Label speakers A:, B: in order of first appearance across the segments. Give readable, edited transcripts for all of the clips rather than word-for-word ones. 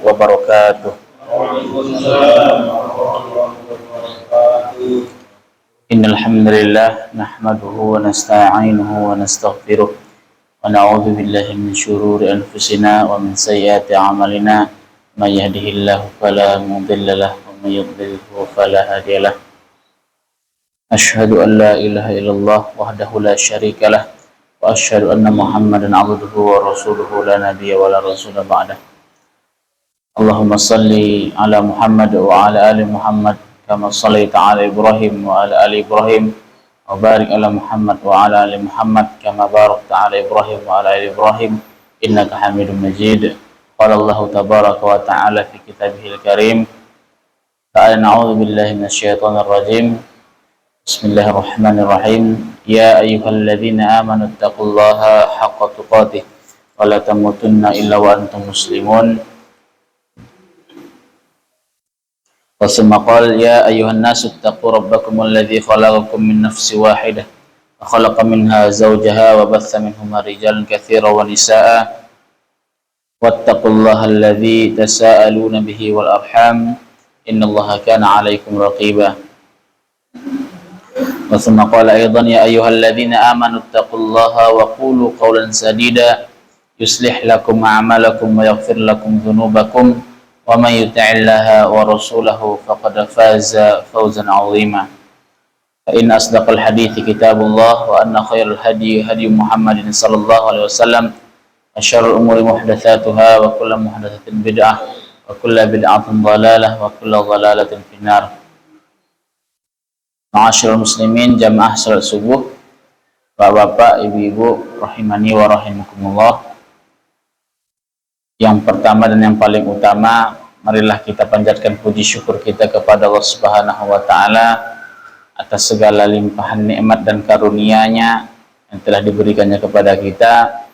A: wabarakatuh. Innal hamdalillah nahmaduhu wa nasta'inuhu wa nastaghfiruh wa na'udzu billahi min shururi anfusina wa min sayyiati a'malina may yahdihillahu fala mudilla lahu wa may yudlilhu fala hadiya lahu. Asyhadu an la ilaha illallah wahdahu la syarika lah wa asyhadu anna Muhammadan 'abduhu wa rasuluhu la nabiyya wa la rasula ba'dah. Allahumma salli ala Muhammad wa ala ali Muhammad kama shallaita ala Ibrahim wa ala ali Ibrahim wa barik ala Muhammad wa ala ali Muhammad kama barakta ala Ibrahim wa ala ali Ibrahim innaka Hamidum Majid. Qala Allah tabaraka wa ta'ala fi kitabihil karim. A'udzu billahi minasyaitonir rajim. Bismillahirrahmanirrahim. Ya ayyuhalladzina amanu taqullaha haqqa tuqatih wa la tamutunna illa wa antum muslimun. Wa summa qala ya ayyuhan nasu taqu rabbakumul ladzi khalaqakum min nafsin wahidah wa khalaqa minha zawjaha wa batha minhuma rijalan katsiran wa nisaa'a wattaqullaha alladzi tasaaluna bihi wal arham innallaha kana 'alaikum raqiba. ثم قال أيضا يا أيها الذين آمنوا اتقوا الله وقولوا قولا سديدا يصلح لكم أعمالكم ويغفر لكم ذنوبكم ومن يطع الله ورسوله فقد فاز فوزا عظيما. فإن أصدق الحديث كتاب الله وأن خير الهدي هدي محمد صلى الله عليه وسلم وشر الأمور محدثاتها وكل محدثة بدعة وكل بدعة ضلالة وكل ضلالة في النار. Ma'asyiral muslimin, jamaah salat subuh, bapak-bapak, ibu-ibu, rahimani wa rahimakumullah. Yang pertama dan yang paling utama, marilah kita panjatkan puji syukur kita kepada Allah Subhanahu wa taala atas segala limpahan nikmat dan karunia-Nya yang telah diberikannya kepada kita.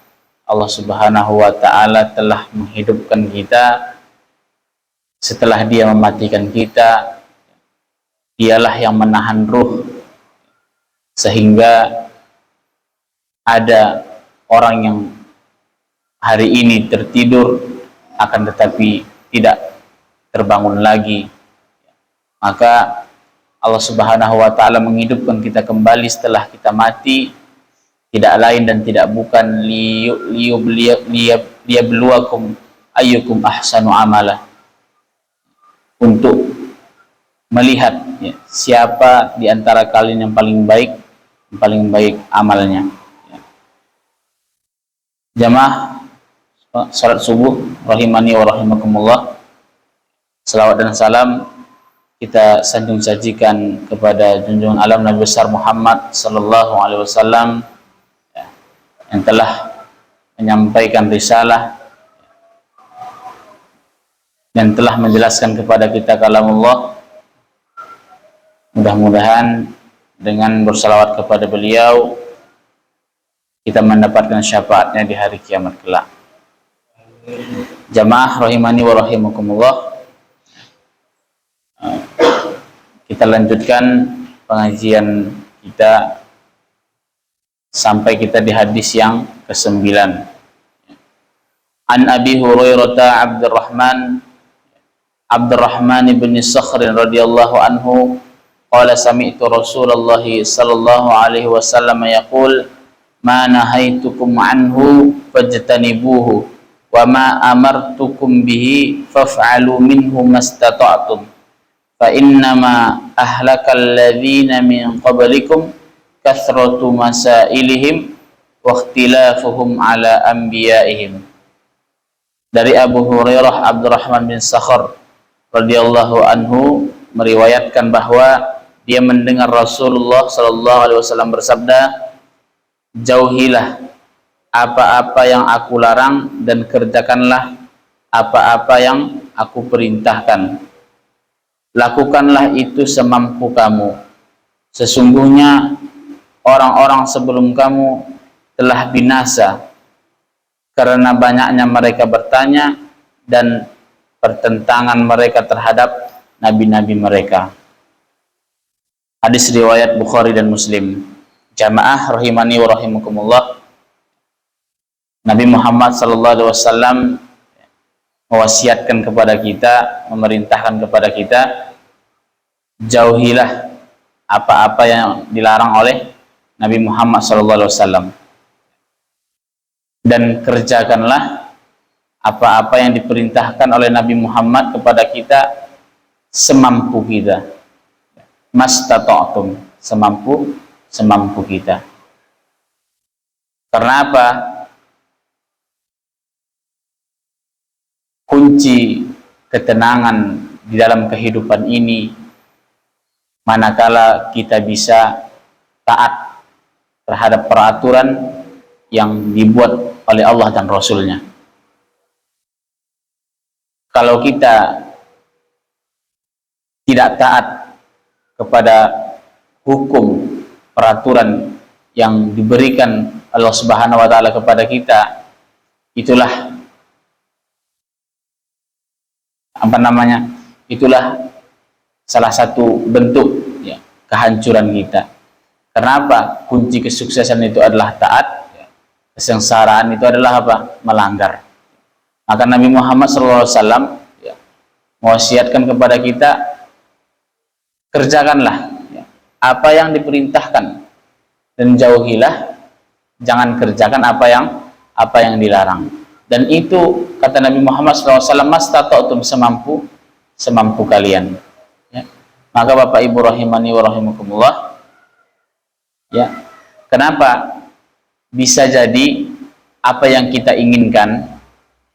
A: Allah Subhanahu wa taala telah menghidupkan kita setelah Dia mematikan kita. Dialah yang menahan ruh sehingga ada orang yang hari ini tertidur akan tetapi tidak terbangun lagi. Maka Allah Subhanahu wa taala menghidupkan kita kembali setelah kita mati, tidak lain dan tidak bukan liyabluwakum ayyukum ahsanu amala, untuk melihat ya, siapa di antara kalian yang paling baik amalnya. Ya. Jamaah salat subuh rahimani wa rahimakumullah. Selawat dan salam kita sanjung sajikan kepada junjungan alam Nabi besar Muhammad sallallahu alaihi wasallam ya, yang telah menyampaikan risalah dan telah menjelaskan kepada kita kalamullah. Mudah-mudahan dengan bersalawat kepada beliau kita mendapatkan syafaatnya di hari kiamat kelak. Jamaah rahimani wa rahimakumullah, kita lanjutkan pengajian kita sampai kita di hadis yang ke-9. An Abi Hurairah Abdurrahman bin Sakhr radhiyallahu anhu qala sami'tu Rasulullah sallallahu alaihi wasallam yaqul ma nahaitukum anhu fajtanibuhu wa ma amartukum bihi faf'alu minhu mastata'tum fa innama ahlakal ladzina min qablikum kathratu masailihim wa ikhtilafuhum ala anbiya'ihim. Dari Abu Hurairah Abdurrahman bin Sakhr radhiyallahu anhu meriwayatkan bahwa dia mendengar Rasulullah sallallahu alaihi wasallam bersabda, jauhilah apa-apa yang aku larang dan kerjakanlah apa-apa yang aku perintahkan. Lakukanlah itu semampu kamu. Sesungguhnya orang-orang sebelum kamu telah binasa karena banyaknya mereka bertanya dan pertentangan mereka terhadap nabi-nabi mereka. Hadis riwayat Bukhari dan Muslim. Jamaah rahimani wa rahimakumullah. Nabi Muhammad sallallahu alaihi wasallam mewasiatkan kepada kita, memerintahkan kepada kita, jauhilah apa-apa yang dilarang oleh Nabi Muhammad SAW, dan kerjakanlah apa-apa yang diperintahkan oleh Nabi Muhammad kepada kita semampu kita. Mastata'tum, semampu kita. Karena apa? Kunci ketenangan di dalam kehidupan ini manakala kita bisa taat terhadap peraturan yang dibuat oleh Allah dan Rasul-Nya. Kalau kita tidak taat kepada hukum peraturan yang diberikan Allah Subhanahu wa taala kepada kita, itulah itulah salah satu bentuk ya, kehancuran kita. Kenapa? Kunci kesuksesan itu adalah taat, kesengsaraan itu adalah apa? Melanggar. Maka Nabi Muhammad SAW ya, mewasiatkan kepada kita, kerjakanlah ya, apa yang diperintahkan dan jauhilah, jangan kerjakan apa yang dilarang. Dan itu kata Nabi Muhammad SAW, mastata'tum, semampu kalian. Ya. Maka Bapak Ibu rahimani wa rahimakumullah, ya, kenapa bisa jadi apa yang kita inginkan,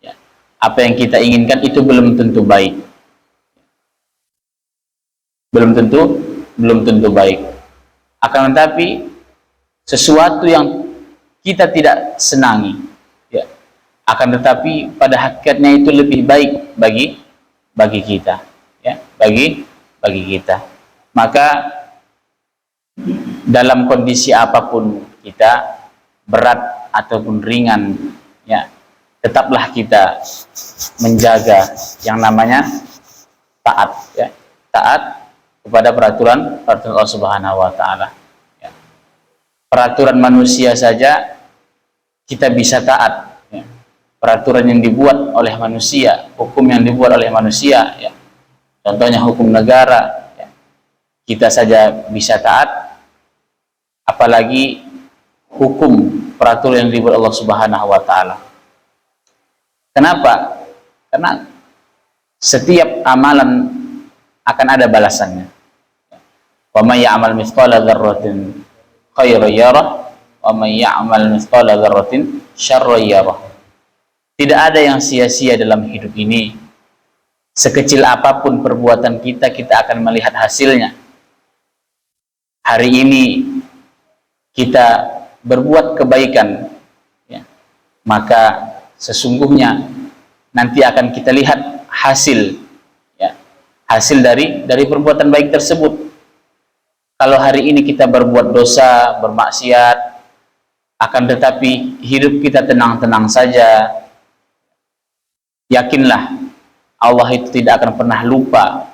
A: ya, apa yang kita inginkan itu belum tentu baik, belum tentu baik. Akan tetapi sesuatu yang kita tidak senangi, ya, akan tetapi pada hakikatnya itu lebih baik bagi kita, ya, bagi kita. Maka dalam kondisi apapun kita, berat ataupun ringan, ya, tetaplah kita menjaga yang namanya taat, ya, taat kepada peraturan Allah Subhanahu wa taala. Ya. Peraturan manusia saja kita bisa taat, ya. Peraturan yang dibuat oleh manusia, hukum yang dibuat oleh manusia, ya. Contohnya hukum negara, ya, kita saja bisa taat, apalagi hukum peraturan yang dibuat Allah Subhanahu wa taala. Kenapa? Karena setiap amalan akan ada balasannya. Wa may ya'mal mithqala dzarratin khairan yarah wa may ya'mal mithqala dzarratin syarran yarah. Tidak ada yang sia-sia dalam hidup ini. Sekecil apapun perbuatan kita, kita akan melihat hasilnya. Hari ini kita berbuat kebaikan, ya, maka sesungguhnya nanti akan kita lihat hasil, ya, hasil dari perbuatan baik tersebut. Kalau hari ini kita berbuat dosa, bermaksiat, akan tetapi hidup kita tenang-tenang saja, yakinlah Allah itu tidak akan pernah lupa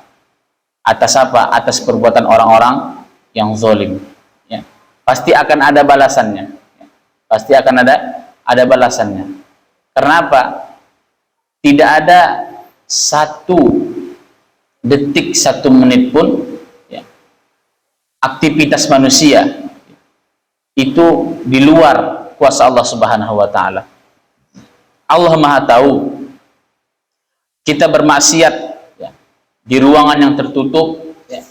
A: atas apa? Atas perbuatan orang-orang yang zalim. Ya. Pasti akan ada balasannya. Ya. Pasti akan ada balasannya. Karena apa? Tidak ada satu detik, 1 menit pun, ya, aktivitas manusia itu di luar kuasa Allah Subhanahu wa taala. Allah Maha tahu. Kita bermaksiat, ya, di ruangan yang tertutup, ya,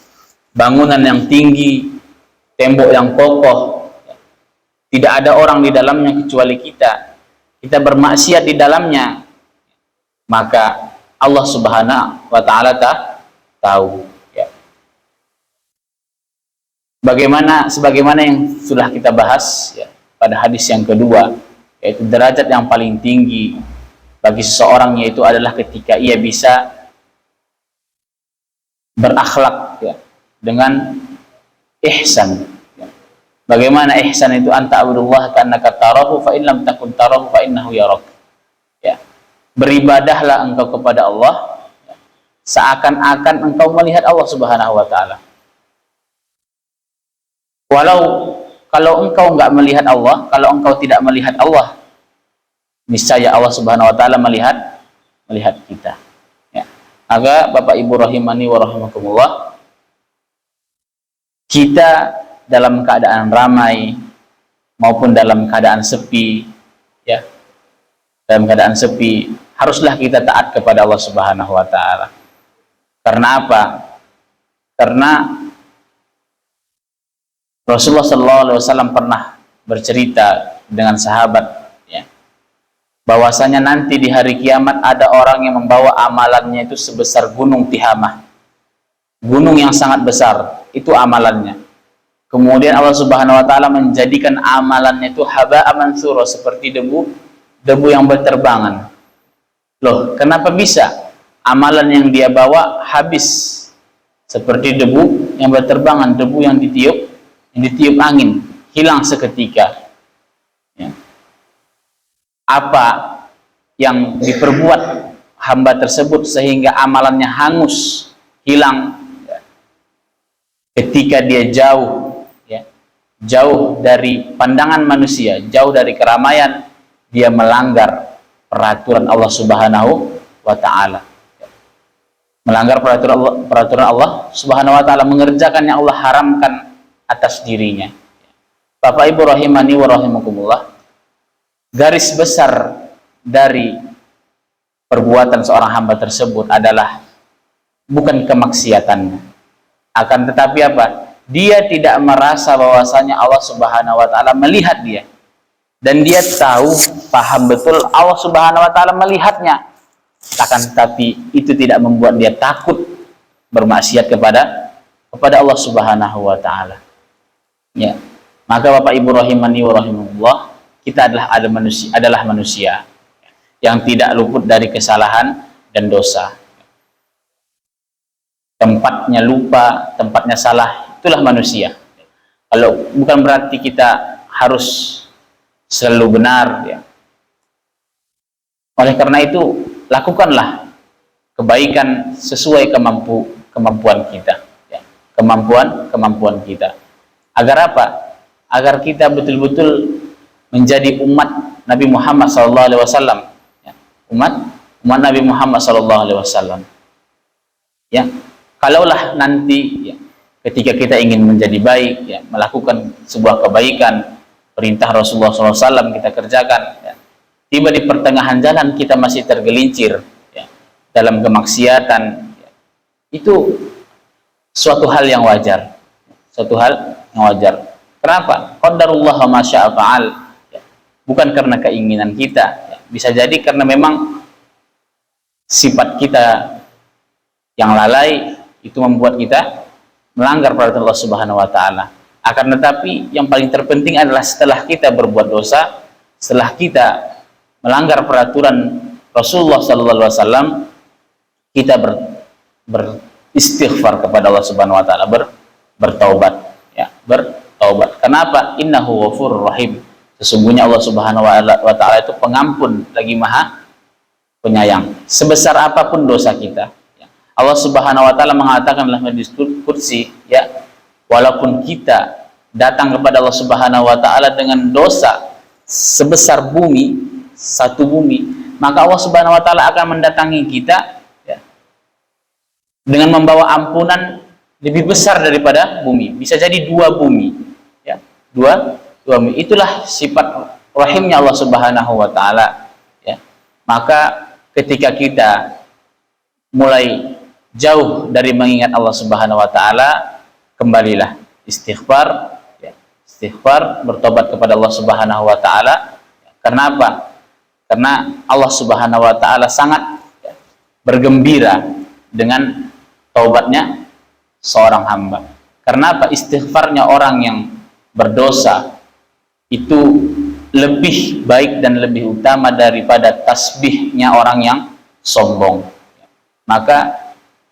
A: bangunan yang tinggi, tembok yang kokoh, ya, tidak ada orang di dalamnya kecuali kita. Kita bermaksiat di dalamnya, maka Allah Subhanahu wa taala tahu, ya. Sebagaimana yang sudah kita bahas, ya, pada hadis yang kedua, yaitu derajat yang paling tinggi bagi seseorang yaitu adalah ketika ia bisa berakhlak, ya, dengan ihsan. Ya. Bagaimana ihsan itu? Anta abudullah ka'annaka tarahu fa in lam takun tarahu fa innahu yarak. Ya. Beribadahlah engkau kepada Allah, ya, seakan-akan engkau melihat Allah Subhanahu wa taala. Kalau engkau enggak melihat Allah, kalau engkau tidak melihat Allah, niscaya Allah Subhanahu wa taala melihat melihat kita. Ya. Maka Bapak Ibu rahimani wa rahimakumullah, kita dalam keadaan ramai maupun dalam keadaan sepi, ya, dalam keadaan sepi haruslah kita taat kepada Allah Subhanahu wa taala. Karena apa? Karena Rasulullah SAW pernah bercerita dengan sahabat, ya, bahwasanya nanti di hari kiamat ada orang yang membawa amalannya itu sebesar gunung Tihamah, gunung yang sangat besar, itu amalannya. Kemudian Allah Subhanahu wa taala menjadikan amalannya itu haba'an mansura, seperti debu yang berterbangan. Loh, kenapa bisa amalan yang dia bawa habis seperti debu yang berterbangan, debu yang ditiup angin, hilang seketika. Ya. Apa yang diperbuat hamba tersebut sehingga amalannya hangus, hilang, ya, ketika dia jauh dari pandangan manusia, jauh dari keramaian, dia melanggar peraturan Allah Subhanahu wa taala. Melanggar peraturan Allah Subhanahu wa taala, mengerjakan yang Allah haramkan atas dirinya. Bapak Ibu rahimani wa rahimakumullah, garis besar dari perbuatan seorang hamba tersebut adalah bukan kemaksiatannya, akan tetapi apa? Dia tidak merasa bahwasanya Allah Subhanahu wa taala melihat dia, dan dia tahu, paham betul Allah Subhanahu wa taala melihatnya, akan tetapi itu tidak membuat dia takut bermaksiat kepada Allah Subhanahu wa taala. Ya. Maka Bapak Ibu rahimani wa rahimahullah, kita adalah manusia yang tidak luput dari kesalahan dan dosa. Tempatnya lupa, tempatnya salah, itulah manusia. Kalau bukan berarti kita harus selalu benar, ya. Oleh karena itu, lakukanlah kebaikan sesuai kemampuan kita, ya. Kemampuan kita. Agar apa? Agar kita betul-betul menjadi umat Nabi Muhammad SAW, ya. Umat Nabi Muhammad SAW. Ya. Kalaulah nanti, ya, ketika kita ingin menjadi baik, ya, melakukan sebuah kebaikan, perintah Rasulullah SAW kita kerjakan, ya, tiba di pertengahan jalan kita masih tergelincir, ya, dalam kemaksiatan, ya, itu suatu hal yang wajar, Kenapa? Qadarullah ma syaa fa'al, ya. Bukan karena keinginan kita, ya. Bisa jadi karena memang sifat kita yang lalai itu membuat kita melanggar peraturan Allah Subhanahu wa taala. Akan tetapi yang paling terpenting adalah setelah kita berbuat dosa, setelah kita melanggar peraturan Rasulullah sallallahu alaihi wasallam, kita beristighfar kepada Allah Subhanahu wa taala, bertaubat, ya, bertaubat. Kenapa? Innahu ghafurur rahim. Sesungguhnya Allah Subhanahu wa taala itu pengampun lagi Maha Penyayang. Sebesar apapun dosa kita, Allah Subhanahu wa taala mengatakan dalam hadis qudsi, ya, walaupun kita datang kepada Allah Subhanahu wa taala dengan dosa sebesar bumi, satu bumi, maka Allah Subhanahu wa taala akan mendatangi kita, ya, dengan membawa ampunan lebih besar daripada bumi. Bisa jadi 2 bumi, ya. Dua bumi. Itulah sifat rahimnya Allah Subhanahu wa taala, ya. Maka ketika kita mulai jauh dari mengingat Allah Subhanahu wa taala, kembalilah istighfar, ya. Istighfar, bertobat kepada Allah Subhanahu wa taala. Karena apa? Karena Allah Subhanahu wa taala sangat, ya, bergembira dengan taubatnya seorang hamba. Karena apa? Istighfarnya orang yang berdosa itu lebih baik dan lebih utama daripada tasbihnya orang yang sombong. Maka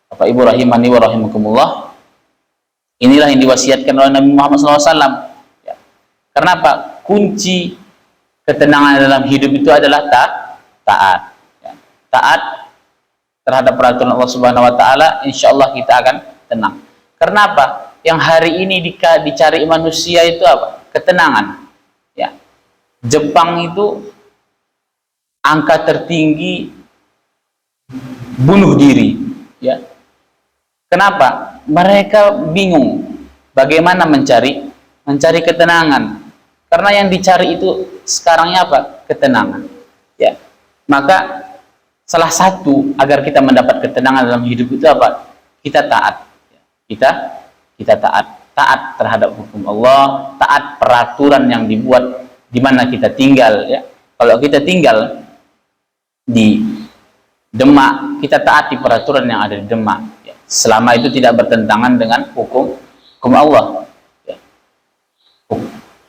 A: Bapak Ibu rahimani wa rahimakumullah, inilah yang diwasiatkan oleh Nabi Muhammad SAW. Ya. Kenapa? Kunci ketenangan dalam hidup itu adalah taat. Ya. Taat terhadap peraturan Allah Subhanahu wa taala, insya Allah kita akan tenang. Kenapa? Yang hari ini dicari manusia itu apa? Ketenangan. Ya. Jepang itu angka tertinggi bunuh diri, ya. Kenapa? Mereka bingung bagaimana mencari ketenangan. Karena yang dicari itu sekarangnya apa? Ketenangan. Ya. Maka salah satu agar kita mendapat ketenangan dalam hidup itu apa? Kita taat. Kita taat terhadap hukum Allah, taat peraturan yang dibuat di mana kita tinggal, ya. Kalau kita tinggal di Demak, kita taati peraturan yang ada di Demak, ya. Selama itu tidak bertentangan dengan hukum Allah, ya.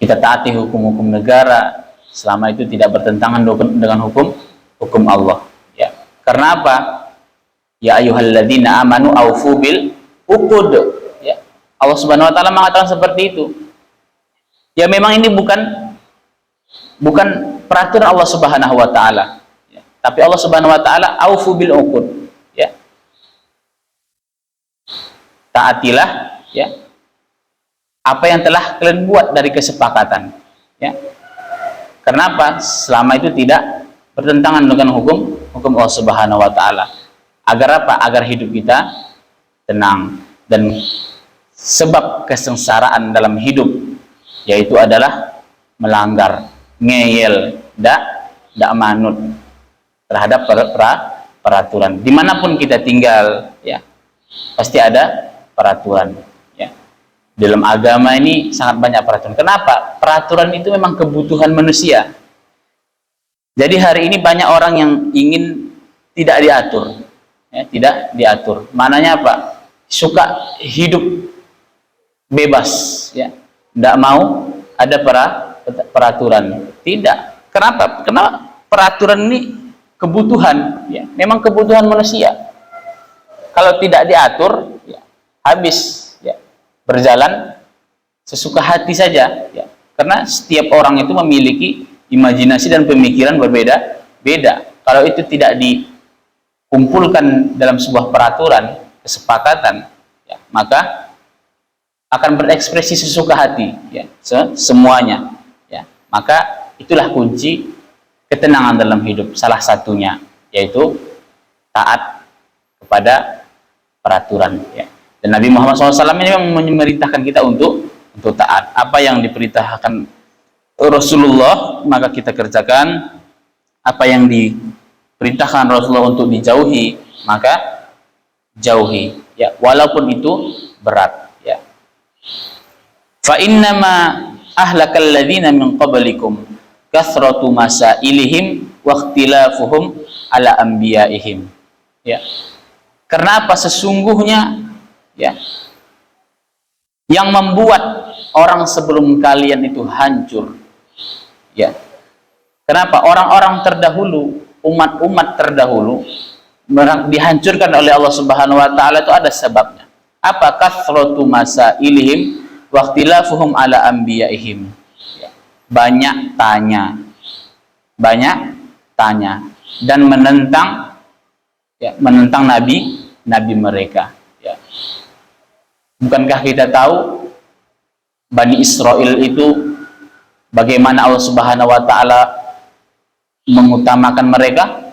A: Kita taati hukum negara selama itu tidak bertentangan dengan hukum Allah, ya. Karena apa? Ya ayyuhalladzina amanu aufu bil uqud, ya. Allah Subhanahu wa taala mengatakan seperti itu. Ya memang ini bukan peraturan Allah Subhanahu wa taala, ya. Tapi Allah Subhanahu wa taala aufu bil uqud, ya. Taatilah, ya, apa yang telah kalian buat dari kesepakatan, ya. Kenapa? Selama itu tidak bertentangan dengan hukum Allah Subhanahu wa taala. Agar apa? Agar hidup kita tenang. Dan sebab kesengsaraan dalam hidup yaitu adalah melanggar, ngeyel, tidak manut terhadap peraturan. Dimanapun kita tinggal, ya, pasti ada peraturan, ya. Dalam agama ini sangat banyak peraturan. Kenapa? Peraturan itu memang kebutuhan manusia. Jadi hari ini banyak orang yang ingin tidak diatur, ya, tidak diatur. Mananya apa? Suka hidup bebas, ya, tidak mau ada peraturan. Tidak. Kenapa? Karena peraturan ini kebutuhan, ya, memang kebutuhan manusia. Kalau tidak diatur, ya, habis, ya, berjalan sesuka hati saja, ya. Karena setiap orang itu memiliki imajinasi dan pemikiran berbeda-beda. Kalau itu tidak dikumpulkan dalam sebuah peraturan, kesepakatan, ya, maka akan berekspresi sesuka hati, ya, semuanya, ya. Maka itulah kunci ketenangan dalam hidup, salah satunya yaitu taat kepada peraturan, ya. Dan Nabi Muhammad SAW ini memerintahkan kita untuk taat. Apa yang diperintahkan Rasulullah maka kita kerjakan, apa yang diperintahkan Rasulullah untuk dijauhi maka jauhi, ya, walaupun itu berat, ya. Fa innama ahlakal ladzina min qablikum kathratu masailihim wa ikhtilafuhum ala anbiyaihim, ya. Karena apa? Sesungguhnya, ya, yang membuat orang sebelum kalian itu hancur, ya. Kenapa? Orang-orang terdahulu, umat-umat terdahulu dihancurkan oleh Allah Subhanahu wa taala itu ada sebabnya. Apa? Kathratu masailihim wa ikhtilafuhum ala anbiyaihim, ya. Banyak tanya dan menentang, ya, menentang nabi mereka, ya. Bukankah kita tahu Bani Israel itu bagaimana Allah Subhanahu wa taala mengutamakan mereka?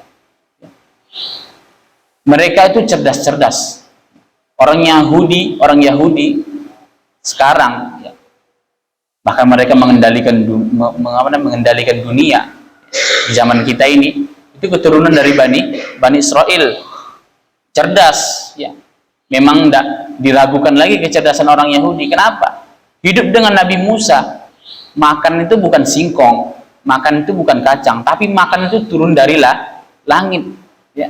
A: Mereka itu cerdas-cerdas. Orang Yahudi sekarang, ya, bahkan mereka mengendalikan dunia di zaman kita ini. Itu keturunan dari Bani Israel. Cerdas, ya. Memang tidak diragukan lagi kecerdasan orang Yahudi. Kenapa? Hidup dengan Nabi Musa, makan itu bukan singkong, makan itu bukan kacang, tapi makan itu turun dari langit, ya.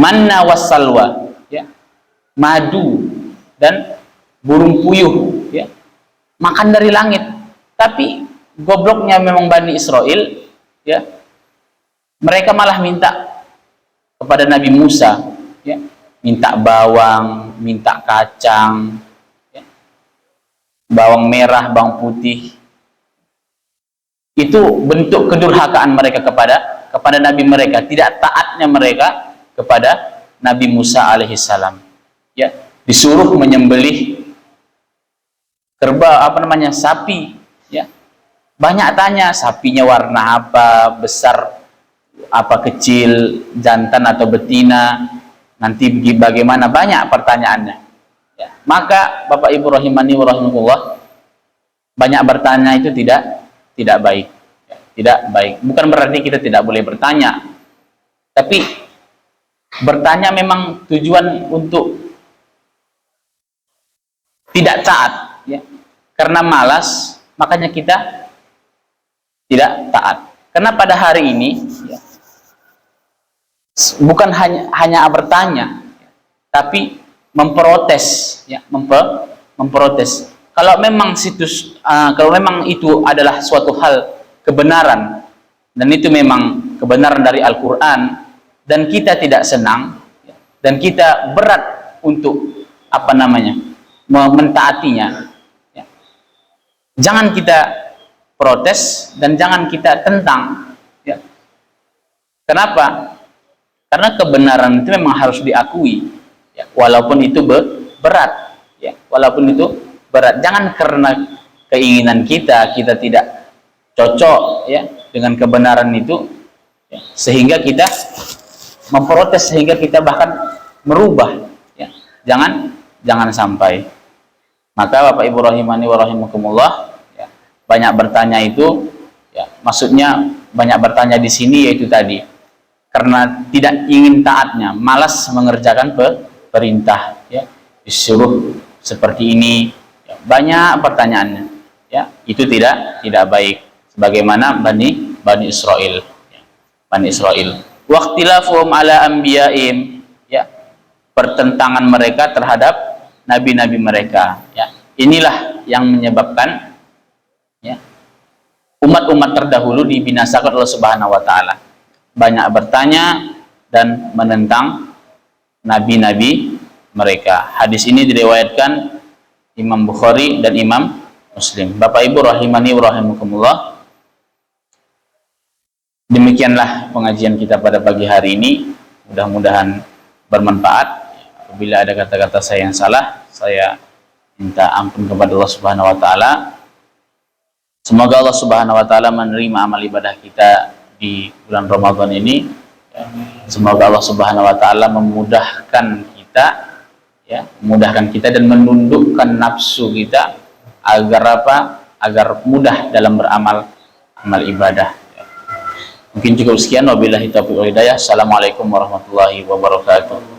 A: Manna wassalwa, ya, madu dan burung puyuh, ya, makan dari langit. Tapi gobloknya memang Bani Israel, ya, mereka malah minta kepada Nabi Musa, ya, minta bawang, minta kacang, ya, bawang merah, bawang putih. Itu bentuk kedurhakaan mereka kepada Nabi mereka, tidak taatnya mereka kepada Nabi Musa alaihissalam, ya. Disuruh menyembelih sapi, ya. Banyak tanya, sapinya warna apa, besar apa kecil, jantan atau betina, nanti bagaimana, banyak pertanyaannya. Ya. Maka Bapak Ibu rahimani wa rahimakumullah, banyak bertanya itu tidak baik. Ya, tidak baik. Bukan berarti kita tidak boleh bertanya, tapi bertanya memang tujuan untuk tidak taat, ya. Karena malas, makanya kita tidak taat. Karena pada hari ini, ya, bukan hanya bertanya, tapi memprotes, ya, memprotes. Kalau memang kalau memang itu adalah suatu hal kebenaran, dan itu memang kebenaran dari Al-Quran, dan kita tidak senang, ya, dan kita berat untuk mentaatinya, ya, jangan kita protes dan jangan kita tentang, ya. Kenapa? Karena kebenaran itu memang harus diakui, ya, walaupun itu berat, ya, walaupun itu berat. Jangan karena keinginan kita tidak cocok, ya, dengan kebenaran itu, ya, sehingga kita memprotes, sehingga kita bahkan merubah, ya. Jangan sampai. Maka Bapak Ibu rahimani wa rahimakumullah, ya, banyak bertanya itu, ya, maksudnya banyak bertanya di sini yaitu tadi karena tidak ingin taatnya, malas mengerjakan perintah, ya, disuruh seperti ini, ya, banyak pertanyaannya, ya, itu tidak baik, sebagaimana Bani Israel, ya, Bani Israel. Waqtilafuhum ala anbiya'im, ya, pertentangan mereka terhadap nabi-nabi mereka, ya, inilah yang menyebabkan, ya, umat-umat terdahulu dibinasakan oleh Subhanahu wa Ta'ala. Banyak bertanya dan menentang nabi-nabi mereka. Hadis ini diriwayatkan Imam Bukhari dan Imam Muslim. Bapak Ibu rahimani wa rahimakumullah, demikianlah pengajian kita pada pagi hari ini. Mudah-mudahan bermanfaat. Apabila ada kata-kata saya yang salah, saya minta ampun kepada Allah Subhanahu wa Ta'ala. Semoga Allah Subhanahu wa Ta'ala menerima amal ibadah kita di bulan Ramadan ini. Semoga Allah Subhanahu wa Ta'ala memudahkan kita, ya, memudahkan kita dan menundukkan nafsu kita agar agar mudah dalam beramal amal ibadah. Mungkin cukup sekian, wabillahi taufiq wal hidayah. Assalamualaikum warahmatullahi wabarakatuh.